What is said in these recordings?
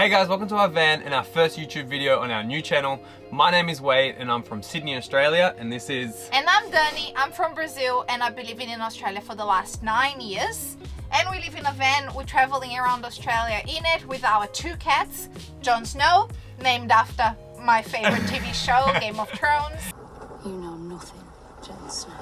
Hey guys, welcome to our van and our first YouTube video on our new channel. My name is Wade and I'm from Sydney, Australia, and this is... And I'm Dani, I'm from Brazil and I've been living in Australia for the last 9 years. And we live in a van, we're traveling around Australia in it with our 2 cats, Jon Snow, named after my favorite TV show, Game of Thrones. You know nothing, Jon Snow.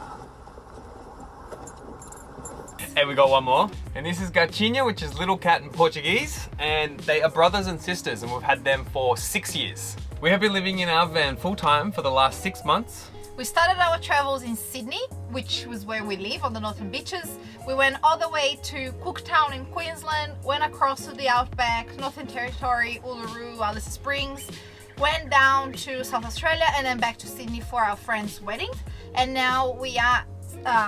And we got one more. And this is Gatinha, which is little cat in Portuguese. And they are brothers and sisters and we've had them for 6 years. We have been living in our van full time for the last 6 months. We started our travels in Sydney, which was where we live on the Northern Beaches. We went all the way to Cooktown in Queensland, went across to the Outback, Northern Territory, Uluru, Alice Springs, went down to South Australia and then back to Sydney for our friend's wedding. And now we are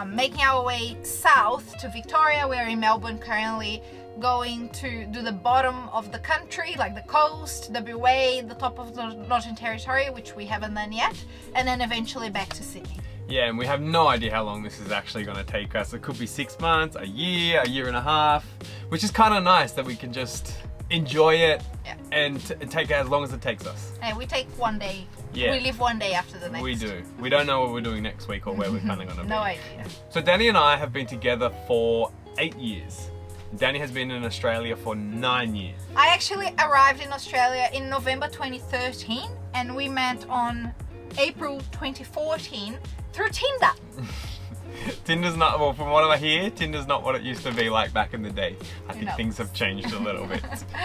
making our way south to Victoria. We're in Melbourne currently, going to do the bottom of the country, like the coast, WA, the top of the Northern Territory, which we haven't done yet, and then eventually back to Sydney. Yeah, and we have no idea how long this is actually going to take us. It could be 6 months, a year and a half, which is kind of nice that we can just enjoy it and take it as long as it takes us. And we take one day. Yeah. We live one day after the next. We do. We don't know what we're doing next week or where we're kind of going to be. No idea. So Dani and I have been together for 8 years. Dani has been in Australia for 9 years. I actually arrived in Australia in November 2013 and we met on April 2014 through Tinder. Tinder's not, well, from what I hear, Tinder's not what it used to be like back in the day. I think things have changed a little bit.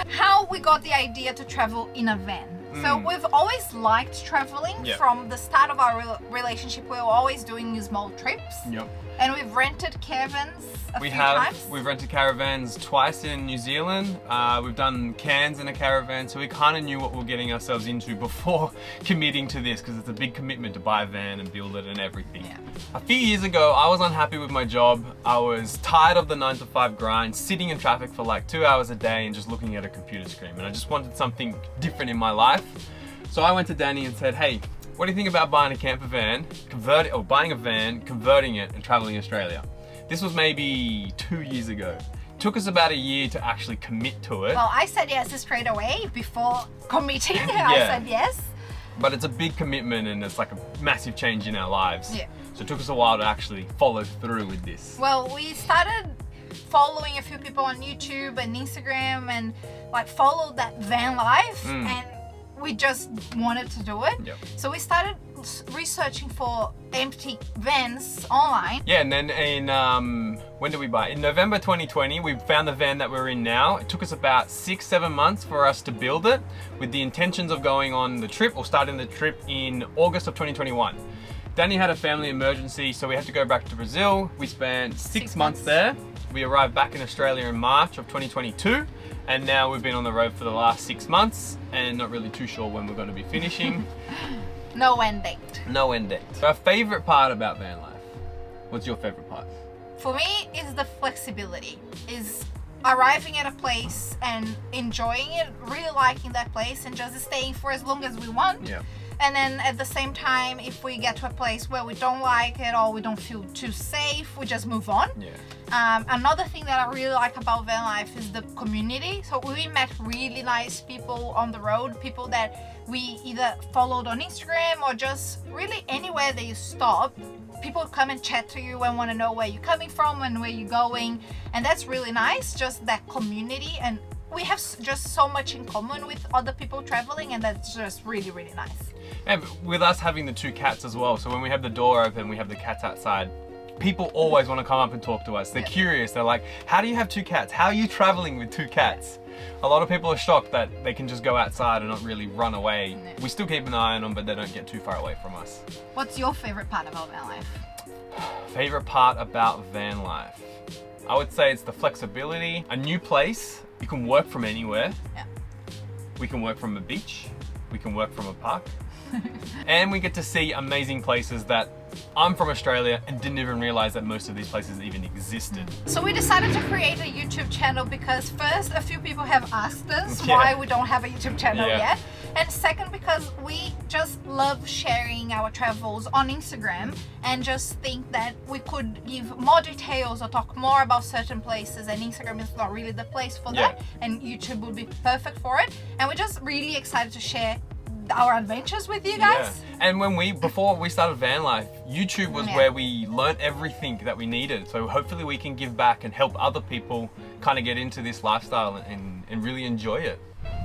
How we got the idea to travel in a van. So we've always liked traveling. From the start of our relationship. We were always doing small trips. Yep. And we've rented caravans a few times. We've rented caravans twice in New Zealand. We've done Cairns in a caravan, so we kind of knew what we were getting ourselves into before committing to this, because it's a big commitment to buy a van and build it and everything. Yeah. A few years ago, I was unhappy with my job. I was tired of the 9 to 5 grind, sitting in traffic for like 2 hours a day and just looking at a computer screen. And I just wanted something different in my life. So I went to Dani and said, hey, what do you think about buying a camper van, buying a van, converting it and traveling Australia? This was maybe 2 years ago. It took us about a year to actually commit to it. Well, I said yes straight away before committing. I said yes. But it's a big commitment and it's like a massive change in our lives. Yeah. So it took us a while to actually follow through with this. Well, we started following a few people on YouTube and Instagram and like followed that Vanlife and we just wanted to do it. Yep. So we started researching for empty vans online. Yeah, and then in, when did we buy it? In November 2020, we found the van that we're in now. It took us about 6-7 months for us to build it with the intentions of going on the trip or starting the trip in August of 2021. Dani had a family emergency, so we had to go back to Brazil. We spent 6 months there. We arrived back in Australia in March of 2022. And now we've been on the road for the last 6 months and not really too sure when we're going to be finishing. No end date. No end date. So our favorite part about van life. What's your favorite part? For me, is the flexibility. Is arriving at a place and enjoying it, really liking that place and just staying for as long as we want. Yeah. And then at the same time, if we get to a place where we don't like it or we don't feel too safe, we just move on. Yeah. Another thing that I really like about van life is the community. So we met really nice people on the road, people that we either followed on Instagram or just really anywhere that you stop. People come and chat to you and want to know where you're coming from and where you're going. And that's really nice, just that community. And we have just so much in common with other people traveling, and that's just really, really nice. And with us having the 2 cats as well, so when we have the door open, we have the cats outside, people always want to come up and talk to us. They're curious. They're like, how do you have 2 cats? How are you traveling with 2 cats? A lot of people are shocked that they can just go outside and not really run away. Yeah. We still keep an eye on them, but they don't get too far away from us. What's your favorite part about van life? Favorite part about van life? I would say it's the flexibility. A new place, you can work from anywhere. Yeah. We can work from a beach. We can work from a park. And we get to see amazing places that I'm from Australia and didn't even realize that most of these places even existed. So we decided to create a YouTube channel because first a few people have asked us why we don't have a YouTube channel yet. And second, because we just love sharing our travels on Instagram and just think that we could give more details or talk more about certain places, and Instagram is not really the place for that, and YouTube would be perfect for it. And we're just really excited to share our adventures with you guys. And before we started Vanlife, YouTube was where we learnt everything that we needed. So hopefully we can give back and help other people kind of get into this lifestyle and really enjoy it.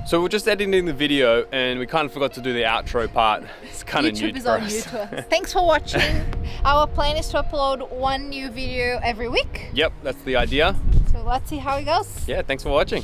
So we're just editing the video and we kind of forgot to do the outro part. It's kind of new YouTube is for all us. new to us. Thanks for watching. Our plan is to upload one new video every week. Yep, that's the idea. So let's see how it goes. Yeah, thanks for watching.